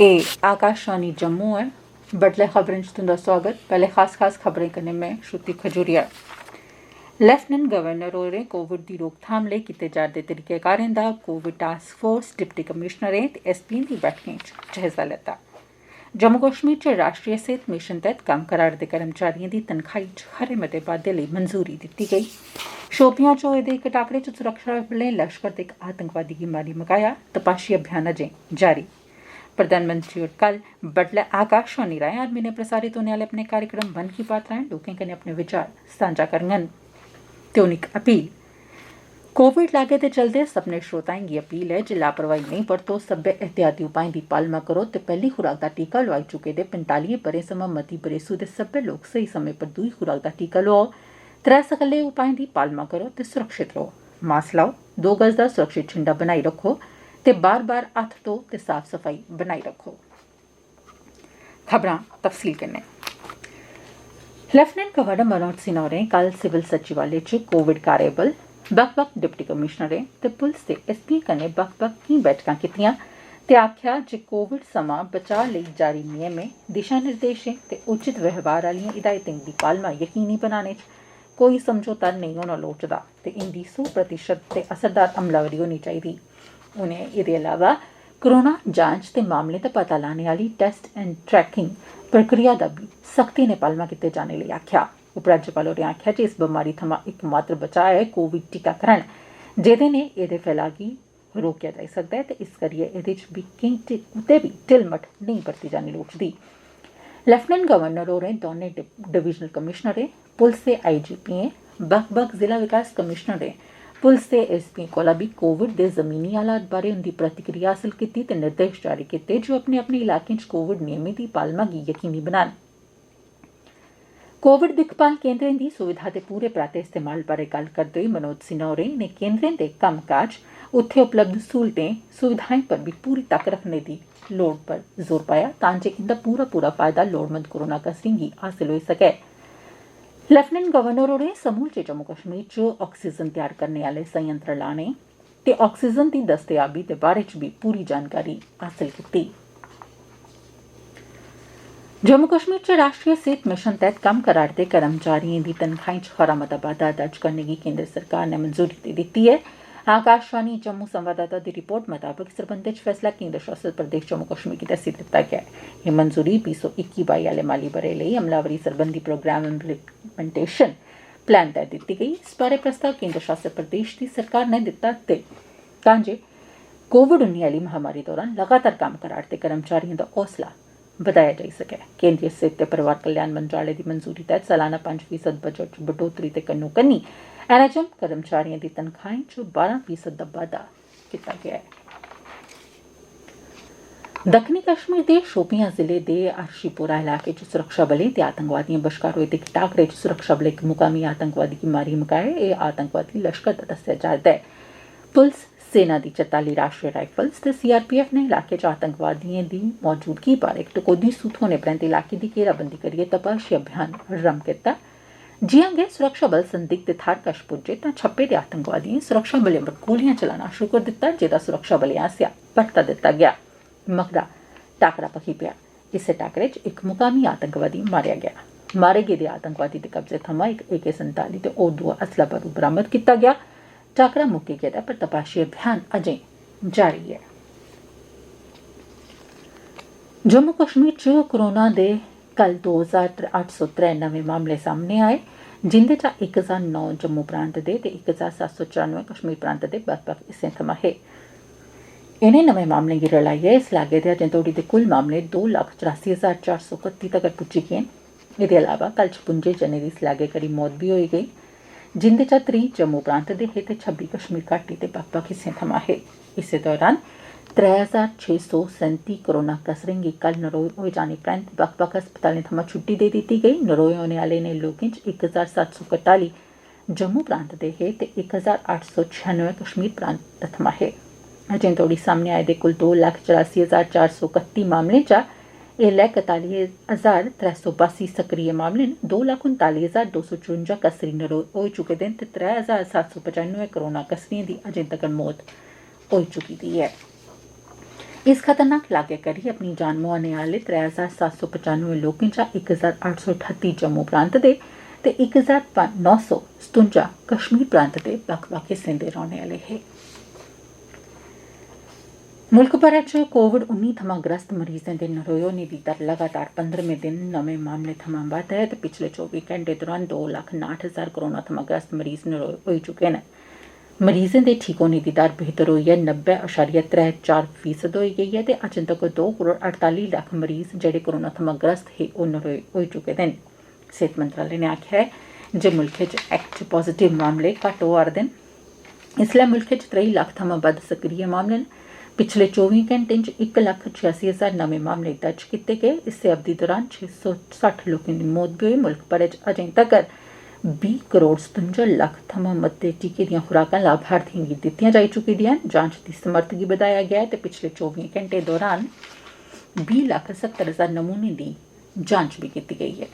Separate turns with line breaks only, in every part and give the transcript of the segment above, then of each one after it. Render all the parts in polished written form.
ए आकाशवाणी जम्मू है। बडलै खबरें च तुंदा स्वागत। पहले खास खबरें कन्नै मैं श्रुति खजूरिया। लेफ्टिनेंट गवर्नर होरें कोविड दी रोकथाम लेई कीते जा'रदे तरीकेकारें दा कोविड टास्क फोर्स डिप्टी कमिशनरें ते एसपीएं दी बैठकें च जायजा लैता। जम्मू कश्मीर च राष्ट्रीय सेहत मिशन तैह्त कम्म करा'रदे कर्मचारियें दी तनखाही च खरे मते बाद्दे लेई मंजूरी दित्ती गेई। शोपियां च होए दे इक टाकरे च सुरक्षा बलें लश्कर दे इक आतंकवादी गी मारी मकाया। तपाशी अभियान अजें जारी। प्रधानमंत्री होर कल बडलै आकाशवाणी राएं हर म्हीने प्रसारित होने आह्ले अपने कार्यक्रम मन की बात राएं लोकें कन्नै अपने विचार सांझा करङन। ते हून इक अपील। कोविड लागै दे चलदे सब्भनें श्रोताएं गी अपील ऐ जे लापरवाही नेईं बरतो, सब्बै एहतियाती उपाएं दी पालमा करो ते पैह्ली खुराक दा टीका लोआई चुके दे 45 ब'रें थमां मती बरेसू दे सब्बै लोक स्हेई समें पर दूई खुराक दा टीका लोआओ। 3 सखल्ले उपाएं दी पालमा करो ते सुरक्षित रहो। मास्क लाओ, 2 गज दा सुरक्षित छिंडा बनाई रक्खो ते बार-बार हत्थ धो ते साफ सफाई बनाई रक्खो। खबरां तफसील कन्नै। लेफ्टिनेंट गवर्नर मनोज सिन्हा होरें कल सिविल सचिवालय च कोविड कार्यबल, बक्ख-बक्ख डिप्टी कमिशनरें ते पुलस ते एसपीएं कन्नै बक्ख-बक्ख केईं बैठकां कीतियां ते आखेआ जे कोविड समां बचाऽ लेई जारी नियमें, दिशा निर्देशें ते उचित व्यवहार आह्लियें हिदायतें दी पालमा यकीनी बनाने च कोई समझौता नेईं होना लोड़चदा ते इंदी 100% ते असरदार अमलावरी होनी चाहिदी। उनें एह्दे अलावा कोरोना जांच ते मामलें दा पता लाने आह्ली टेस्ट एंड ट्रैकिंग प्रक्रिया दा बी सख्ती नै पालमा कीते जाने लेई आखेआ। उपराज्यपाल होरें आखेआ जे इस बमारी थमां इकमात्र बचाऽ ऐ कोविड टीकाकरण, जेह्दे नै एह्दे फैलाऽ गी रोकेआ जाई सकदा ऐ ते इस करियै एह्दे च बी कुतै बी ढिलमट नेईं बरती जानी लोड़चदी। लेफ्टिनेंट गवर्नर होरें दौनें डिवीजनल कमिशनरें, पुलस दे आईजीपीएं, बक्ख-बक्ख जिला विकास कमिशनरें, पुलस दे एसपीएं कोला बी कोविड दे जमीनी हालात बारै उंदी प्रतिक्रिया हासल कीती ते निर्देश जारी कीते जे अपने अपने इलाकें च कोविड नियमें दी पालमा गी यकीनी बनान। कोविड दिक्खभाल केन्द्रें दी सुविधा दे पूरे पराते इस्तेमाल बारै गल्ल करदे होई मनोज सिन्हा होरें इनें केन्द्रें दे कम्मकाज, उत्थे उपलब्ध सहूलतें, सुविधाएं पर बी पूरी तक्क रखने दी लोड़ पर जोर पाया तां जे इंदा पूरा फायदा लोड़मंद कोरोना कसरें गी हासल होई सकै। लेफ्टिनेंट गवर्नर होरें समूलचे जम्मू कश्मीर च ऑक्सीजन तैयार करने आह्ले संयंत्र लाने ते ऑक्सीजन दी दस्तयाबी दे बारै च बी पूरी जानकारी हासल कीती। जम्मू कश्मीर च राष्ट्रीय सेहत मिशन तैह्त कम्म करा'रदे कर्मचारियें दी तनखाहीं च खरा मता बाद्दा दर्ज करने गी केन्द्र सरकार नै मंजूरी देई दित्ती ऐ। आकाशवाणी जम्मू संवाददाता दी रिपोर्ट मताबक इस सरबंधै च फैसला केन्द्र शासित प्रदेश जम्मू कश्मीर गी दस्सी दित्ता गेआ ऐ। एह् मंजूरी 2021-22 आह्ले माली ब'रे लेई अमलावरी सरबंधी प्रोग्राम इम्पलीमेंटेशन प्लान तैह्त दित्ती गेई। इस बारै प्रस्ताव केन्द्र शासित प्रदेश दी सरकार नै दित्ता तां जे कोविड-19 आह्ली महामारी दौरान लगातार कम्म करा'रदे कर्मचारियें दा हौसला बधाया जाई सकै। केन्द्रीय सेहत ते परिवार कल्याण मंत्रालय दी मंजूरी तैह्त सालाना 5% बजट च बढ़ोतरी दे कन्नो-कन्नी एनएचएम कर्मचारियें दी तनखाहीं च 12% दा बाद्दा कीता गेआ ऐ। दक्खनी कश्मीर दे शोपियां जिले दे अर्शीपोरा इलाके च सुरक्षाबलें ते आतंकवादियें बश्कार होए दे इक टाकरे च सुरक्षाबलें इक मुकामी आतंकवादी गी मारी मकाया। एह् आतंकवादी लश्कर दा दस्सेआ जा'रदा ऐ। पुलस, सेना दी 44 राष्ट्रीय राइफल्स ते सीआरपीएफ ने इलाके च आतंकवादियें दी मौजूदगी बारै इक टकोह्दी सूह थ्होने परैंत इलाके दी घेराबंदी करियै तपाशी अभियान रम्भ कीता। जियां गै सुरक्षाबल संदिग्ध थाह्र कश पुज्जे तां छप्पे दे आतंकवादियें सुरक्षाबलें पर गोलियां चलाना शुरू करी दित्ता, जेह्दा सुरक्षाबलें आसेआ परता दित्ता गेआ। मगरा टाकरा भखी पेआ। इस्सै टाकरे च इक मुकामी आतंकवादी मारेआ गेआ। मारे गेदे आतंकवादी दे कब्जे थमां इक AK-47 ते होर दूआ असला बारूद बरामद कीता गेआ। टाकरा मुक्की गेदा पर तपाशी अभियान अजें जारी ऐ। जम्मू कश्मीर च कोरोना दे कल 2803 नमें मामले सामने आए, जिंदे चा 1009 जम्मू प्रांत दे ते 1794 कश्मीर प्रांत दे बक्ख-बक्ख हिस्सें थमां हे। इनें नमें मामलें गी रलाइयै इस लागै दे अजें तोड़ी दे कुल मामले 2,84,431 तगर पुज्जी गे न। एह्दे अलावा कल 56 जनें दी इस लागै करी मौत बी होई गेई, जिंदे चा 30 जम्मू प्रांत दे हे ते 26 कश्मीर घाटी दे बक्ख-बक्ख हिस्सें थमां हे। इस्सै दौरान 3637 कोरोना कसरें गी कल नरोए होई जाने परैंत बक्ख-बक्ख अस्पतालें थमां छुट्टी देई दित्ती गेई। नरोए होने आह्ले इनें लोकें च 1741 जम्मू प्रांत दे हे ते 1896 कश्मीर प्रांत थमां हे। अजें तोड़ी सामने आए दे कुल 2,84,431 मामलें चा एल्लै 41,382 सक्रिय मामले न। 2,39,254 कसरी नरोए होई चुके दे न ते 3,795 कोरोना कसरियें दी अजें तगर मौत होई चुकी दी ऐ। इस खतरनाक लागे करी अपनी जान मुआने आह्ले 3795 लोकें चा 1838 जम्मू प्रांत दे ते 1957 कश्मीर प्रांत दे बक्ख-बक्ख हिस्सें दे रौह्ने आह्ले हे। मुल्ख भरै च कोविड-19 थमां ग्रस्त मरीजें दे नरोए होने दी दर लगातार 15वें दिन नमें मामले थमां बद्ध ऐ ते पिछले 24 घैंटे दौरान 2,59,000 कोरोना थमां ग्रस्त मरीज नरोए होई चुके न। मरीजें दे ठीक होने दी दर बेहतर होइयै 90.34% होई गेई ऐ ते अजें तक 2,48,00,000 मरीज जेह्ड़े कोरोना थमां ग्रस्त हे ओह् नरोए होई चुके दे न। सेहत मंत्रालय ने आखेआ ऐ जे मुल्खै च एक्ट पॉजिटिव मामले घट्ट होआ रदे न। इसलै मुल्खै च 3 लक्ख थमां बद्ध सक्रिय मामले न। पिछले 24 घैंटें च 1,86,000 नमें मामले दर्ज कीते गे। इस्सै अवधि दौरान 660 लोकें दी मौत बी होई। मुल्ख भरै च अजें तगर 20 करोड़ 57 लक्ख थमां मते टीके दियां खुराकां लाभार्थियें गी दित्तियां जाई चुकी दियां न। जांच दी समर्थ गी बधाया गेआ ऐ ते पिछले 24 घैंटे दौरान 20,70,000 नमूनें दी जांच बी कीती गेई ऐ।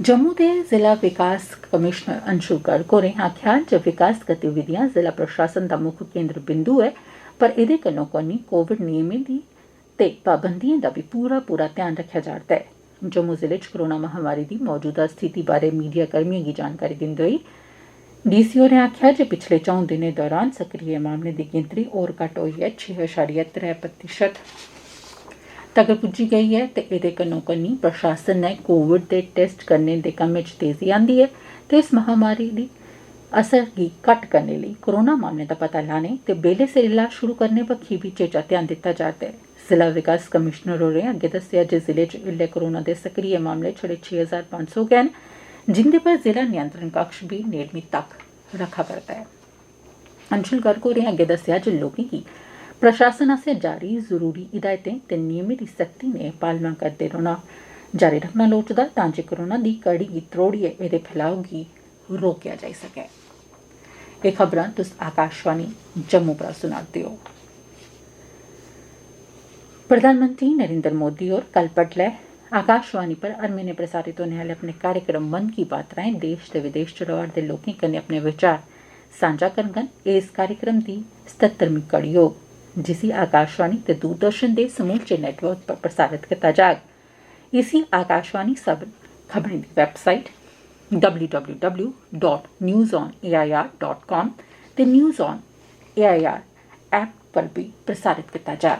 जम्मू दे जिला विकास कमिशनर अंशु गर्ग होरें आखेआ जे विकास गतिविधियां जिला प्रशासन दा मुक्ख केंद्र बिंदु ऐ, पर एह्दे कन्नो-कन्नी कोविड नियमें दी ते पाबंदियें दा बी पूरा ध्यान रक्खेआ जा'रदा ऐ। जम्मू जिले च कोरोना महामारी दी मौजूदा स्थिति बारै मीडिया कर्मियें गी जानकारी दिंदे होई डीसी होरें आखेआ जे पिछले 4 दिनें दौरान सक्रिय मामलें दी गिनतरी होर घट्ट होइयै 6.3% तगर पुज्जी गेई ऐ ते एह्दे कन्नो-कन्नी प्रशासन ने कोविड दे टेस्ट करने दे कम्मै च तेजी आंदी ऐ ते इस महामारी दी असर गी घट्ट करने लेई कोरोना मामलें दा पता लाने ते बेल्ले सिर इलाज शुरू करने बक्खी बी चेचा ध्यान दित्ता जा'रदा ऐ। जिला विकास कमिशनर होरें अग्गें दस्सेआ जे जिले च इल्लै कोरोना दे सक्रिय मामले छड़े 6,500 गै न, जिंदे पर जिला नियंत्रण कक्ष बी नेड़मी तक्क रक्खा करदा ऐ। अंशुल गर्ग होरें अग्गें दस्सेआ जे लोकें गी प्रशासन आसेआ जारी जरूरी हिदायतें ते नियमें दी सख्ती ने पालना करदे रौह्ना जारी रक्खना लोड़चदा तां जे कोरोना दी कड़ी गी त्रोड़ियै एह्दे फैलाव गी रोकेआ जाई सकै। एह् खबरां तुस आकाशवाणी जम्मू परा सुना'रदे ओ। प्रधानमंत्री नरेंद्र मोदी होर कल बड्डलै आकाशवाणी पर हर म्हीने प्रसारित होने आह्ले अपने कार्यक्रम मन की बात राहें देश ते विदेश च र'वा'रदे लोकें कन्नै अपने विचार सांझा करङन। इस कार्यक्रम दी 77वीं कड़ी होग, जिसी आकाशवाणी ते दूरदर्शन दे समूलचे नेटवर्क पर प्रसारित कीता जाग। इसी आकाशवाणी सब खबरें दी वैबसाइट www.newsonair.com ते न्यूज़ ऑन एआईआर ऐप पर भी प्रसारित कीता जाग।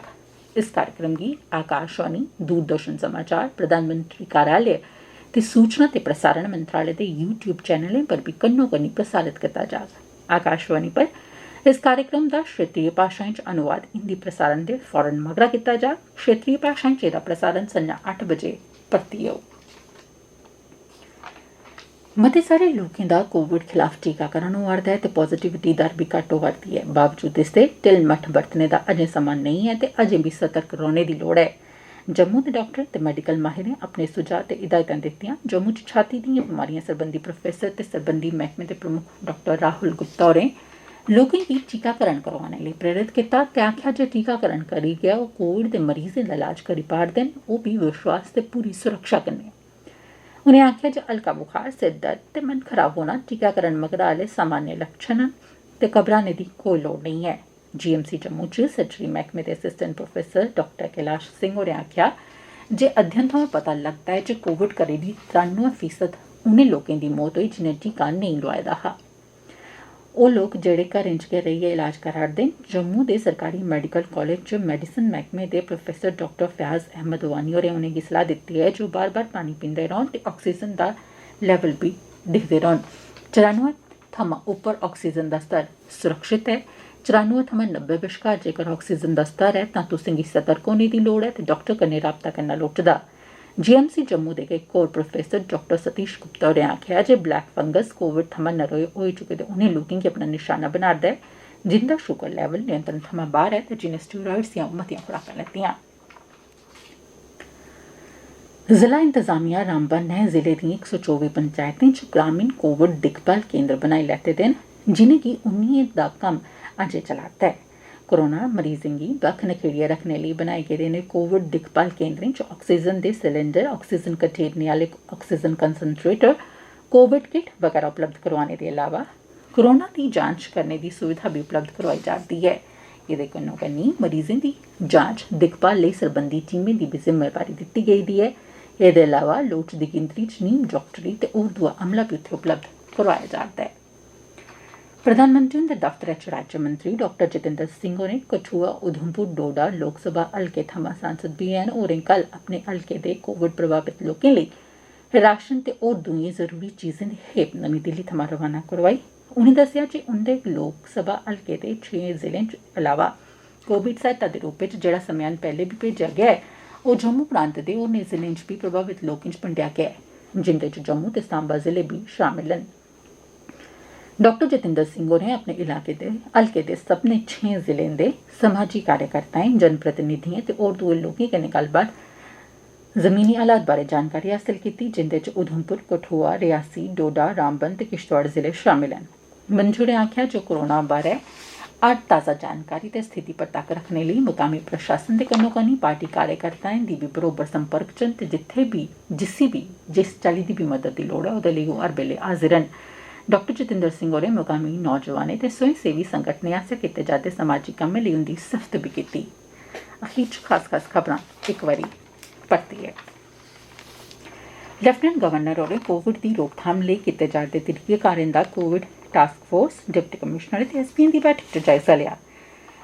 इस कार्यक्रम गी आकाशवाणी, दूरदर्शन समाचार, प्रधानमंत्री कार्यालय ते सूचना ते प्रसारण मंत्रालय दे यूट्यूब चैनलें पर भी कन्नो-कन्नी प्रसारित कीता जाग। आकाशवाणी पर इस कार्यक्रम दा क्षेत्रीय भाषाएं च अनुवाद हिंदी प्रसारण दे फौरन मगरा कीता जाग। क्षेत्रीय भाषाएं च एह्दा प्रसारण संजा 8 बजे परतियै होग। मते सारे लोकें दा कोविड खिलाफ टीकाकरण होआ'रदा ऐ ते पॉजिटिविटी दर बी घट्ट होआ'रदी ऐ। बावजूद इसदे ढिल्ल-मट्ठ बरतने दा अजें समां नेईं ऐ ते अजें बी सतर्क रौह्ने दी लोड़ ऐ। जम्मू दे डाक्टर ते मैडिकल माहिरें अपने सुझाऽ ते हिदायतां दित्तियां। जम्मू च छाती दियां बमारियां सरबंधी प्रोफेसर ते सरबंधी मैह्कमे दे प्रमुख डाक्टर राहुल गुप्ता होरें लोकें गी टीकाकरण करवाने लेई प्रेरित कीता ते आखेआ जे टीकाकरण करी गै ओह् कोविड दे मरीजें दा इलाज करी पा'रदे न, ओह् बी विश्वास ते पूरी सुरक्षा कन्नै। उनें आखेआ जे हल्का बुखार, सिर दर्द ते मन खराब होना टीकाकरण मगरा आह्ले सामान्य लक्षण न ते घबराने दी कोई लोड़ नेईं ऐ। जीएमसी जम्मू च सर्जरी मैह्कमे दे assistant professor doctor Kailash Singh होरें आखेआ जे अध्ययन थमां पता लगदा ऐ जे कोविड करी दी 93% उनें लोकें दी मौत होई जिनें टीका नेईं लोआए दा हा। ओह् लोक जेह्ड़े घरें च गै रेहियै इलाज करा'रदे न। जम्मू दे सरकारी मैडिकल कालेज च मेडिसिन मैह्कमे दे प्रोफेसर डाक्टर फयाज अहमद वानी होरें उनेंगी सलाह् दित्ती ऐ जे ओह् बार-बार पानी पींदे रौह्न ते ऑक्सीजन दा लेवल बी दिखदे रौह्न। 94 थमां उप्पर ऑक्सीजन दा स्तर सुरक्षित ऐ। 94 थमां 90 बश्कार जेकर ऑक्सीजन दा स्तर ऐ तां तुसें गी सतर्क होने दी लोड़ ऐ ते डाक्टर कन्नै राबता करना लोड़चदा। जीएमसी जम्मू दे इक होर प्रोफेसर डाक्टर सतीश गुप्ता होरें आखेआ जे ब्लैक फंगस कोविड थमां नरोए होई चुके दे उनें लोकें गी अपना निशाना बना'रदा ऐ जिंदा शुगर लेवल नियंत्रण थमां बाह्र ऐ ते जिनें स्टीरायड्स दियां मतियां खुराकां लैतियां। जिला इंतजामिया रामबन ने जिले दिएं 124 पंचायतें च ग्रामीण कोविड दिक्खभाल केंद्र बनाई लैते दे न, जिनेंगी 19 दा कम्म अजें चला'रदा ऐ। कोरोना मरीजें गी बक्ख नखेड़ियै रक्खने लेई बनाए गेदे इनें कोविड दिक्खभाल केंद्रें च ऑक्सीजन दे सिलेंडर, ऑक्सीजन कठेरने आह्ले ऑक्सीजन कंसनट्रेटर, कोविड किट बगैरा उपलब्ध करोआने दे अलावा कोरोना दी जांच करने दी सुविधा बी उपलब्ध करोआई जा'रदी ऐ। एह्दे कन्नो कन्नी मरीजें दी जांच दिक्खभाल लेई सरबंधी टीमें दी बी जिम्मेवारी दित्ती गेदी ऐ। एह्दे अलावा लोड़चदी गिनतरी च नीम डाक्टरी ते होर दूआ अमला बी उत्थे उपलब्ध करोआया जा'रदा ऐ। प्रधानमंत्री हुंदे दफ्तरै च राज्यमंत्री डाक्टर जितेंद्र सिंह होरें कठुआ उधमपुर डोडा लोकसभा हल्के थमां सांसद बीएन होरें कल अपने हल्के दे कोविड प्रभावित लोकें लेई राशन ते होर दुइएं जरूरी चीजें दी खेप नमीं दिल्ली थमां रवाना करोआई। उनें दस्सेआ जे उंदे लोकसभा हल्के दे 6 जिलें च अलावा कोविड सहायता दे रूपै च जेहड़ा समेयान पैह्ले बी भेजेआ गेआ ऐ ओह् जम्मू प्रांत दे होरनें जिलें च बी प्रभावित लोकें च बंडेआ गेआ ऐ, जिंदे च जम्मू ते सांबा जिले बी शामिल न। डाक्टर जितेंद्र सिंह होरें अपने इलाके दे हल्के दे सब्भनें 6 जिलें दे समाजी कार्यकर्ताएं, जनप्रतिनिधिएं ते होर दुए लोकें कन्नै गल्लबात जमीनी हालात बारै जानकारी हासल कीती, जिंदे च उधमपुर, कठुआ, रियासी, डोडा, रामबन ते किश्तवाड़ जिले शामिल न। मंत्री होरें आखेआ जे कोरोना बारै हर ताज़ा जानकारी ते स्थिति पर तक्क रखने लेई मुकामी प्रशासन दे कन्नो कन्नी पार्टी कार्यकर्ताएं दी बी बरोबर संपर्क च न ते जित्थे बी जिस चाल्ली दी बी मदद दी लोड़ ऐ ओह्दे लेई ओह् हर बेल्ले हाजिर न। डाक्टर जितेंद्र सिंह होरें मुकामी नौजवानें ते स्वयं सेवी संगठनें आसेआ कीते जा'रदे समाजी कम्में लेई उंदी सिफ्त बी कीती। अखीर च खास खबरां इक बारी परतियै। लेफ्टिनेंट गवर्नर होरें कोविड दी रोकथाम लेई कीते जा'रदे तरीकेकारें दा Covid task force, deputy commissioner ते एसपीएं दी बैठक च जायजा लिया।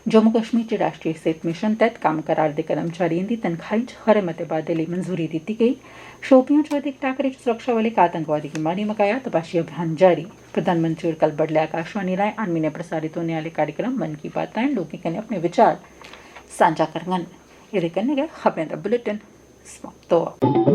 जम्मू कश्मीर च राष्ट्रीय सेहत मिशन तैह्त कम्म करा'रदे कर्मचारिएं दी तनखाही च खरे मते बाद्दे लेई मंजूरी दित्ती गेई। शोपियां च होए दे इक टाकरे च सुरक्षाबलें इक आतंकवादी गी मारी मकाया। तपाशी अभियान जारी। प्रधानमंत्री होर कल बड्डलै आकाशवाणी राएं 8 म्हीने प्रसारित होने आह्ले कार्यक्रम मन की बात राएं लोकें कन्नै अपने विचार सांझा करङन। एह्दे कन्नै गै खबरें दा बुलेटिन समाप्त होआ।